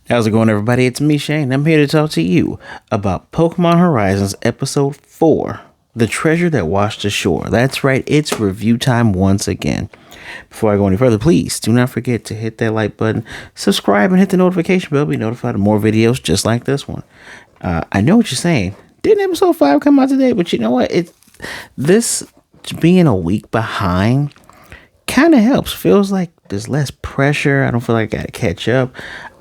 How's it going, everybody? It's me, Shane. I'm here to talk to you about Pokemon Horizons Episode 4, The Treasure That Washed Ashore. That's right, it's review time once again. Before I go any further, please do not forget to hit that like button, subscribe, and hit the notification bell to be notified of more videos just like this one. I know what you're saying. Didn't Episode 5 come out today? But you know what? This being a week behind kind of helps. Feels like there's less pressure. I don't feel like I gotta catch up.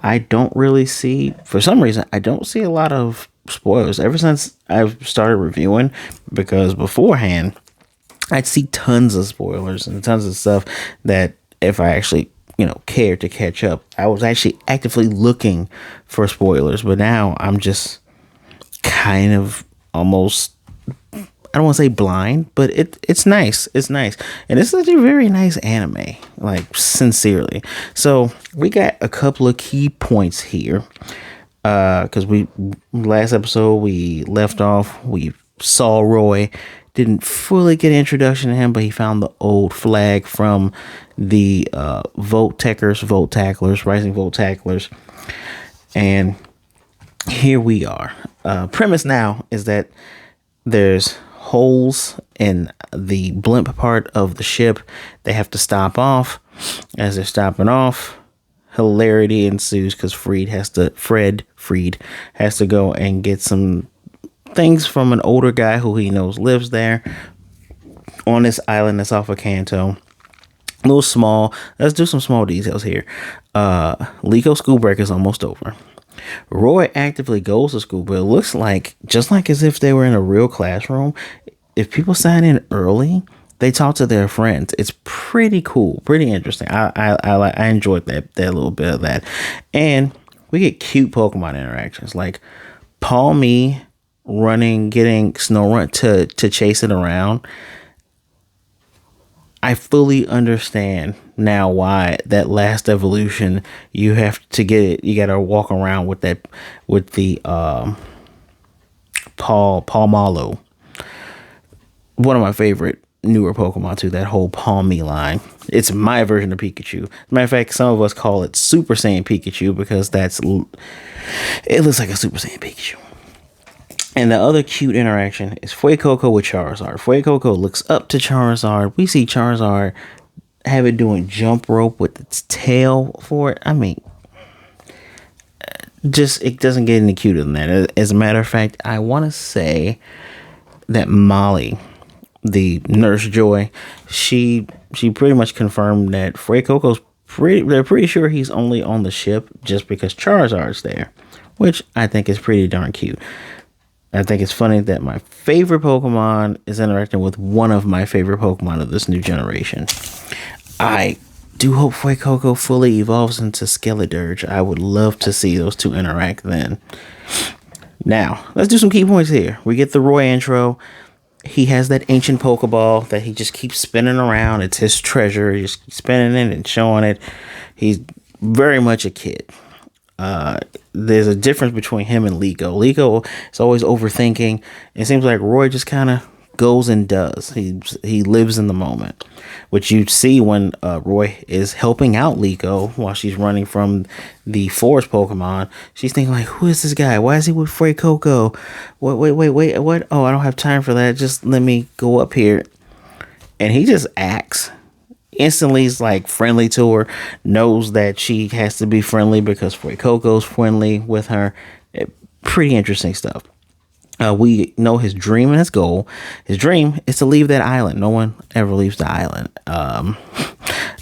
I don't really see, for some reason, I don't see a lot of spoilers ever since I've started reviewing, because beforehand I'd see tons of spoilers and tons of stuff that if I actually, cared to catch up, I was actually actively looking for spoilers. But now I'm just kind of almost, I don't want to say blind, but it's nice. It's nice. And it's such a very nice anime, like sincerely. So we got a couple of key points here. Because last episode we left off, we saw Roy, didn't fully get an introduction to him, but he found the old flag from the Voltacklers, Rising Voltacklers. And here we are. Premise now is that there's holes in the blimp part of the ship. They have to stop off. As they're stopping off, hilarity ensues because Freed has to go and get some things from an older guy who he knows lives there on this island that's off of Kanto. A little small. Let's do some small details here. Liko school break is almost over. Roy actively goes to school, but it looks like, just like as if they were in a real classroom, if people sign in early, they talk to their friends. It's pretty cool, pretty interesting. I enjoyed that little bit of that. And we get cute Pokemon interactions, like Palmy running, getting Snorunt to chase it around. I fully understand now why that last evolution, you have to get it. You got to walk around with the Palmalo. One of my favorite newer Pokemon too. That whole Palmy line. It's my version of Pikachu. As a matter of fact, some of us call it Super Saiyan Pikachu because it looks like a Super Saiyan Pikachu. And the other cute interaction is Fuecoco with Charizard. Fuecoco looks up to Charizard. We see Charizard have it doing jump rope with its tail for it. I mean, it doesn't get any cuter than that. As a matter of fact, I want to say that Molly, the Nurse Joy, she pretty much confirmed that Fuecoco's they're pretty sure he's only on the ship just because Charizard's there, which I think is pretty darn cute. I think it's funny that my favorite Pokemon is interacting with one of my favorite Pokemon of this new generation. I do hope Fuecoco fully evolves into Skeledirge. I would love to see those two interact then. Now, let's do some key points here. We get the Roy intro. He has that ancient Pokeball that he just keeps spinning around. It's his treasure. He just keeps spinning it and showing it. He's very much a kid. There's a difference between him and Liko. Liko is always overthinking. It seems like Roy just kind of goes and does. He lives in the moment, which you see when Roy is helping out Liko while she's running from the forest Pokemon. She's thinking like, who is this guy? Why is he with Fuecoco? Wait, what? Oh, I don't have time for that. Just let me go up here. And he just acts. Instantly is like friendly to her, knows that she has to be friendly because Fuecoco's friendly with her. Pretty interesting stuff. We know his dream and his goal. His dream is to leave that island. No one ever leaves the island,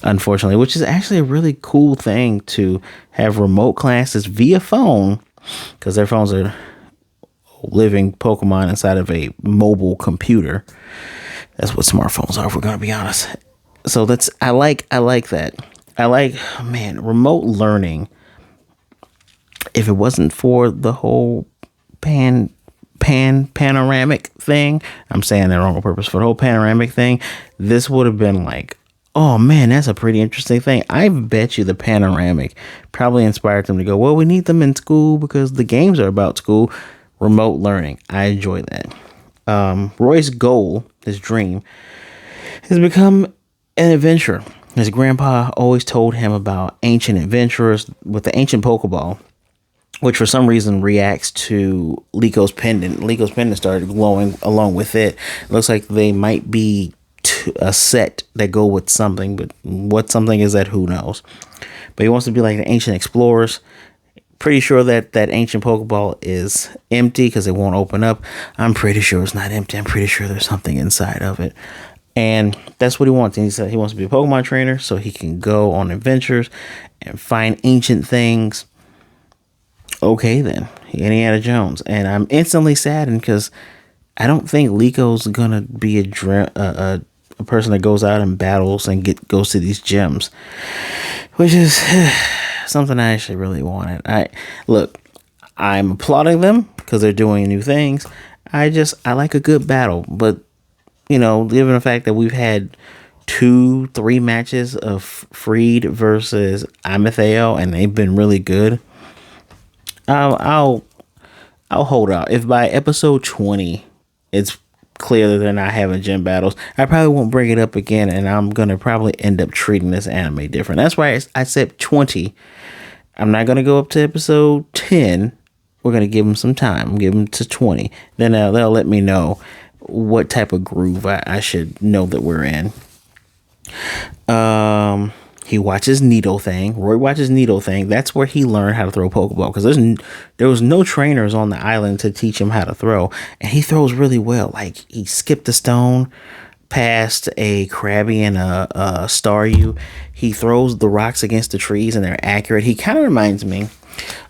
unfortunately, which is actually a really cool thing to have remote classes via phone, because their phones are living Pokemon inside of a mobile computer. That's what smartphones are, if we're going to be honest. So I like that. Remote learning. If it wasn't for the whole panoramic thing, I'm saying that wrong on purpose, for the whole panoramic thing, this would have been like, oh man, that's a pretty interesting thing. I bet you the panoramic probably inspired them to go, well, we need them in school because the games are about school. Remote learning. I enjoy that. Roy's goal, his dream, has become an adventurer. His grandpa always told him about ancient adventurers with the ancient Pokeball. which for some reason reacts to Liko's pendant. Liko's pendant started glowing along with it. It looks like they might be a set that go with something, but what something is that, who knows. But he wants to be like the ancient explorers. Pretty sure that ancient Pokeball is empty because it won't open up. I'm pretty sure it's not empty. I'm pretty sure there's something inside of it. And that's what he wants. And he said he wants to be a Pokemon trainer so he can go on adventures and find ancient things. Okay, then. Indiana Jones. And I'm instantly saddened because I don't think Liko's going to be a person that goes out and battles and goes to these gyms, which is something I actually really wanted. I'm applauding them because they're doing new things. I like a good battle, but given the fact that we've had 2-3 matches of Freed versus Amethayo and they've been really good, I'll hold out. If by episode 20 it's clear that they're not having gym battles, I probably won't bring it up again, and I'm gonna probably end up treating this anime different. That's why I said 20. I'm not gonna go up to episode 10. We're gonna give them some time. Give them to 20. Then they'll let me know what type of groove I should know that we're in. He watches Needle Thing. Roy watches Needle Thing. That's where he learned how to throw Pokeball, because there was no trainers on the island to teach him how to throw, and he throws really well. Like, he skipped a stone past a Krabby and a Staryu. He throws the rocks against the trees and they're accurate. He kind of reminds me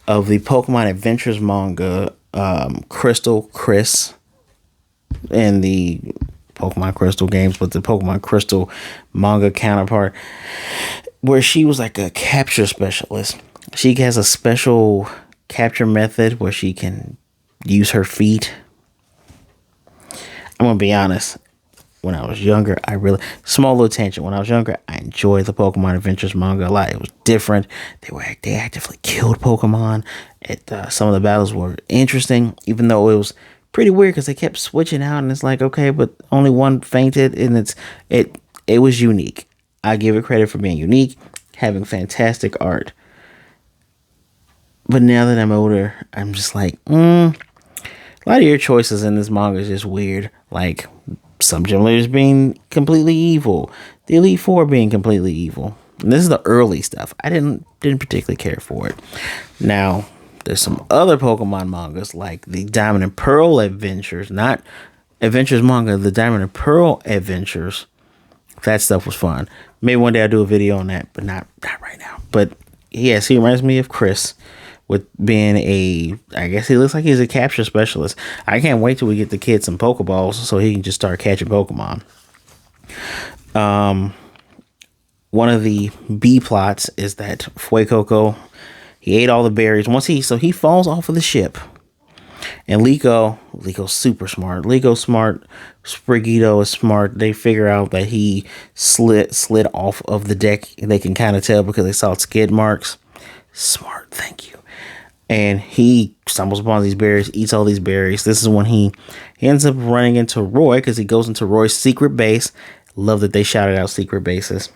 of the Pokemon Adventures manga, Crystal Chris, and the Pokemon Crystal games, but the Pokemon Crystal manga counterpart, where she was like a capture specialist. She has a special capture method where she can use her feet. I'm gonna be honest. When I was younger, small little tangent. When I was younger, I enjoyed the Pokemon Adventures manga a lot. It was different. They actively killed Pokemon. Some of the battles were interesting, even though it was pretty weird because they kept switching out, and it's like, okay, but only one fainted, and it was unique. I give it credit for being unique, having fantastic art. But now that I'm older, I'm just like, a lot of your choices in this manga is just weird. Like, some gym leaders being completely evil, the Elite Four being completely evil. And this is the early stuff. I didn't particularly care for it. Now, there's some other Pokemon mangas like the Diamond and Pearl Adventures, not Adventures manga, the Diamond and Pearl Adventures. That stuff was fun. Maybe one day I'll do a video on that, but not right now. But yes, he reminds me of Chris with being I guess he looks like he's a capture specialist. I can't wait till we get the kid some Pokeballs so he can just start catching Pokemon. One of the B plots is that Fuecoco, he ate all the berries. So he falls off of the ship. And Liko's super smart. Liko's smart. Sprigatito is smart. They figure out that he slid off of the deck. They can kind of tell because they saw skid marks. Smart, thank you. And he stumbles upon these berries, eats all these berries. This is when he ends up running into Roy, because he goes into Roy's secret base. Love that they shouted out secret bases.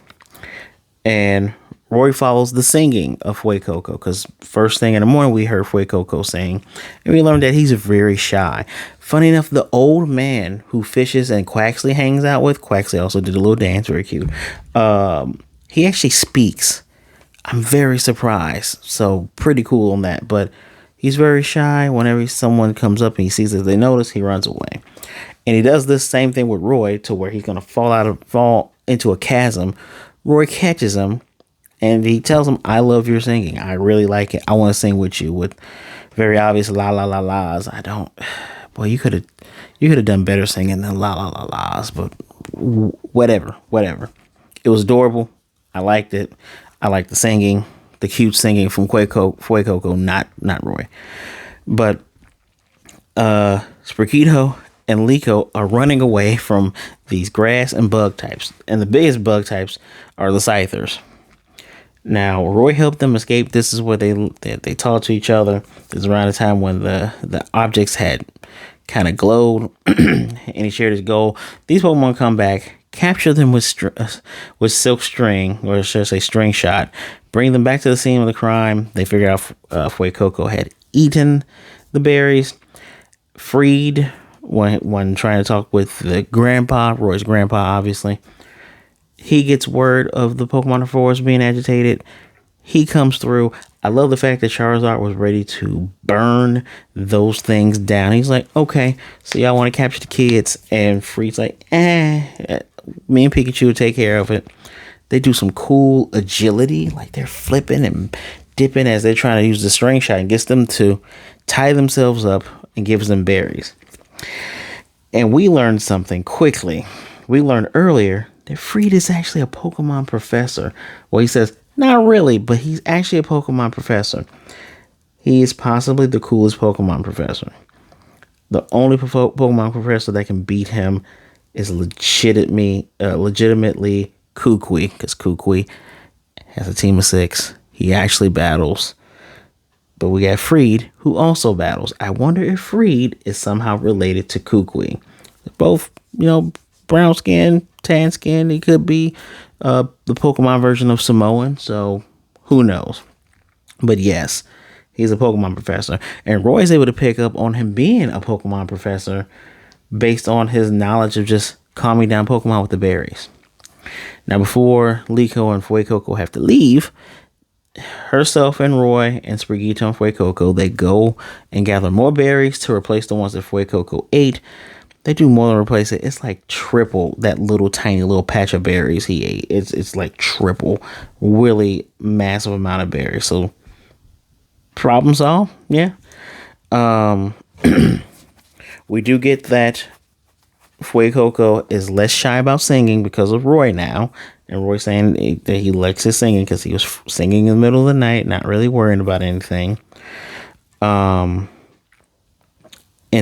And Roy follows the singing of Fuecoco, because first thing in the morning we heard Fuecoco sing, and we learned that he's very shy. Funny enough, the old man who Fishes and Quaxley hangs out with, Quaxley also did a little dance, very cute. He actually speaks. I'm very surprised. So pretty cool on that. But he's very shy. Whenever someone comes up and he sees that they notice, he runs away. And he does this same thing with Roy, to where he's gonna fall into a chasm. Roy catches him and he tells him, "I love your singing. I really like it. I want to sing with you," with very obvious la la la la's. Boy, you could have done better singing than la la la la's, but whatever. It was adorable. I liked it. I like the singing, the cute singing from Fuecoco, not Roy. But Sprigatito and Liko are running away from these grass and bug types. And the biggest bug types are the Scythers. Now, Roy helped them escape. This is where they talk to each other. This is around the time when the objects had kind of glowed and he shared his goal. These Pokemon come back, capture them with silk string, or should I say string shot, bring them back to the scene of the crime. They figure out Fuecoco had eaten the berries. Freed, when trying to talk with the grandpa, Roy's grandpa, obviously, he gets word of the Pokemon Forest being agitated. He comes through. I love the fact that Charizard was ready to burn those things down. He's like, okay, so y'all want to capture the kids. And Freed's like, me and Pikachu will take care of it. They do some cool agility, like they're flipping and dipping as they're trying to use the string shot and gets them to tie themselves up and gives them berries. And we learned something quickly. We learned earlier that Freed is actually a Pokemon professor. Well, he says, not really, but he's actually a Pokemon professor. He is possibly the coolest Pokemon professor. The only Pokemon professor that can beat him is legitimately Kukui, because Kukui has a team of 6. He actually battles. But we got Freed, who also battles. I wonder if Freed is somehow related to Kukui. Both, brown skin, tan skin. He could be the Pokemon version of Samoan, so who knows? But yes, he's a Pokemon professor. And Roy's able to pick up on him being a Pokemon professor based on his knowledge of just calming down Pokemon with the berries. Now, before Liko and Fuecoco have to leave, herself and Roy and Sprigatito and Fuecoco, they go and gather more berries to replace the ones that Fuecoco ate. They do more than replace it. It's like triple that little tiny little patch of berries he ate. It's like triple, really massive amount of berries. So problem solved, yeah. We do get that Fuecoco is less shy about singing because of Roy now. And Roy saying that he likes his singing because he was singing in the middle of the night, not really worrying about anything. And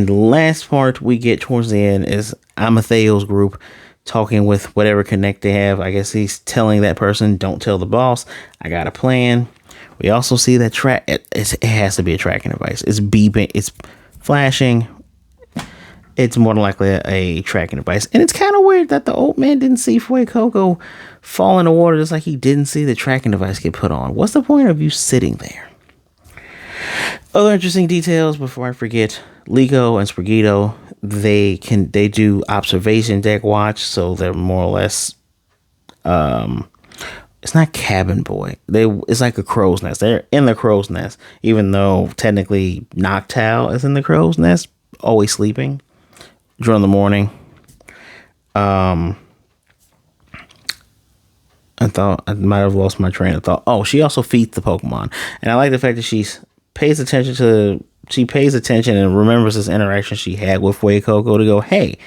the last part we get towards the end is Amatheo's group talking with whatever connect they have. I guess he's telling that person, don't tell the boss. I got a plan. We also see that it has to be a tracking device. It's beeping. It's flashing. It's more than likely a tracking device. And it's kind of weird that the old man didn't see Fuecoco fall in the water just like he didn't see the tracking device get put on. What's the point of you sitting there? Other interesting details before I forget. Liko and Sprigatito, they do observation deck watch, so they're more or less it's not cabin boy. It's like a crow's nest. They're in the crow's nest, even though technically Noctowl is in the crow's nest, always sleeping during the morning. I thought I might have lost my train of thought. Oh, she also feeds the Pokemon, and I like the fact that she pays attention and remembers this interaction she had with Fuecoco to go, hey,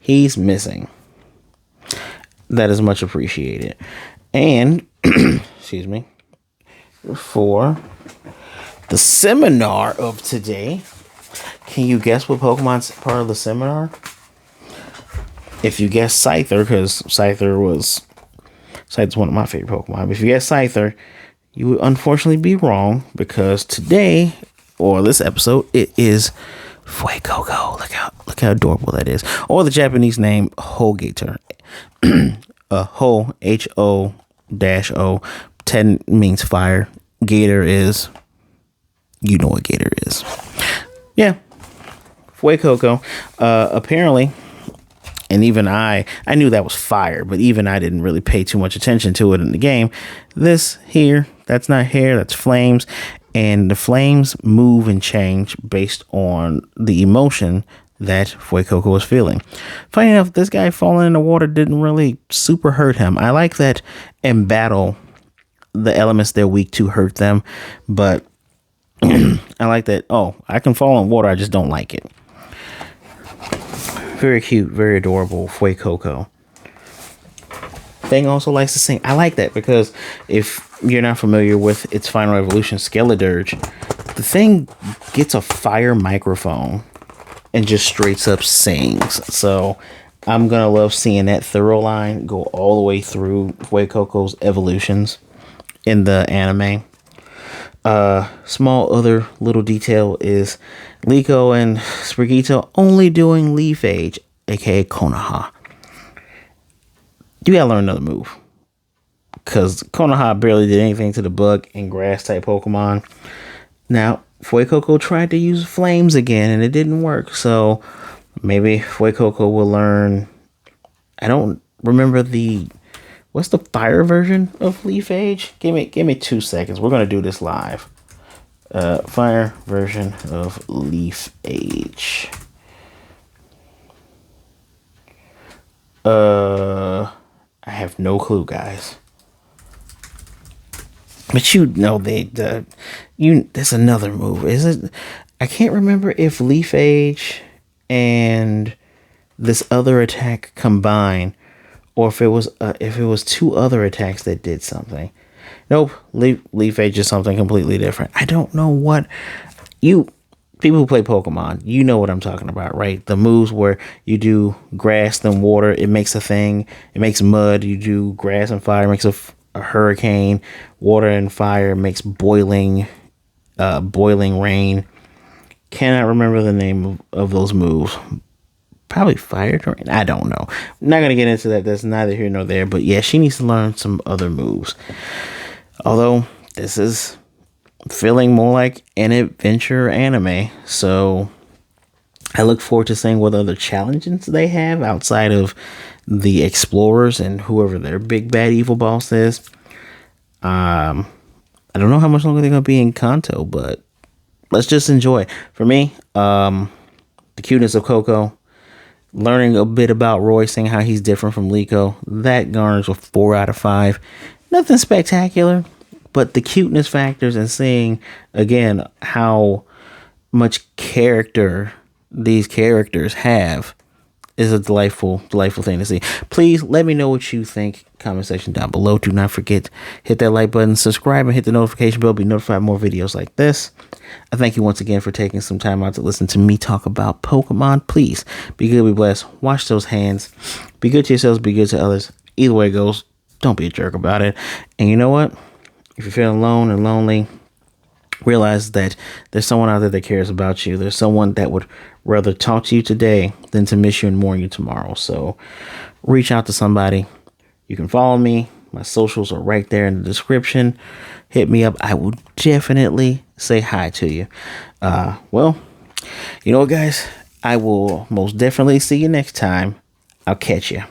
he's missing. That is much appreciated. And excuse me, for the seminar of today, can you guess what Pokemon's part of the seminar? If you guess Scyther, because Scyther's one of my favorite Pokemon. But if you guess Scyther, you would unfortunately be wrong, because today, or this episode, it is Fuecoco. Look how adorable that is. Or the Japanese name Hogator. Ho, Ho-O-O. 10 means fire. Gator is, you know what Gator is. Yeah. Fuecoco. Apparently, and even I knew that was fire, but even I didn't really pay too much attention to it in the game. This here, that's not hair, that's flames. And the flames move and change based on the emotion that Fuecoco was feeling. Funny enough, this guy falling in the water didn't really super hurt him. I like that in battle, the elements they're weak to hurt them. But I like that, I can fall in water, I just don't like it. Very cute, very adorable Fuecoco. Thing also likes to sing. I like that because if you're not familiar with its final evolution, Skeledirge, the thing gets a fire microphone and just straight up sings. So I'm gonna love seeing that thorough line go all the way through Fuecoco's evolutions in the anime. Small other little detail is Liko and Sprigatito only doing Leaf Age, aka Konoha. You gotta learn another move, because Konoha barely did anything to the bug and grass type Pokemon. Now, Fuecoco tried to use flames again and it didn't work. So maybe Fuecoco will learn. I don't remember what's the fire version of Leaf Age? Give me 2 seconds. We're gonna do this live. Fire version of Leaf Age. I have no clue, guys. But you know there's another move. Is it? I can't remember if Leaf Age and this other attack combined, or if it was 2 other attacks that did something. Nope, Leaf Age is something completely different. I don't know what people who play Pokemon, you know what I'm talking about, right? The moves where you do grass then water, it makes a thing. It makes mud. You do grass and fire, it makes a hurricane. Water and fire makes boiling rain. Cannot remember the name of those moves. Probably fire terrain. I don't know. I'm not gonna get into that. That's neither here nor there. But yeah, she needs to learn some other moves. Although this is feeling more like an adventure anime, so I look forward to seeing what other challenges they have outside of the explorers and whoever their big bad evil boss is. I don't know how much longer they're gonna be in Kanto, but let's just enjoy. For me, the cuteness of Coco, learning a bit about Roy, seeing how he's different from Liko, that garners a 4 out of 5. Nothing spectacular, but the cuteness factors and seeing again how much character these characters have is a delightful thing to see. Please let me know what you think. Comment section down below. Do not forget, hit that like button, subscribe, and hit the notification bell. Be notified more videos like this. I thank you once again for taking some time out to listen to me talk about Pokemon. Please be good, be blessed. Wash those hands. Be good to yourselves. Be good to others. Either way it goes, don't be a jerk about it. And you know what? If you're feeling alone and lonely, realize that there's someone out there that cares about you. There's someone that would rather talk to you today than to miss you and mourn you tomorrow. So reach out to somebody. You can follow me. My socials are right there in the description. Hit me up. I will definitely say hi to you. Well, you know what, guys? I will most definitely see you next time. I'll catch you.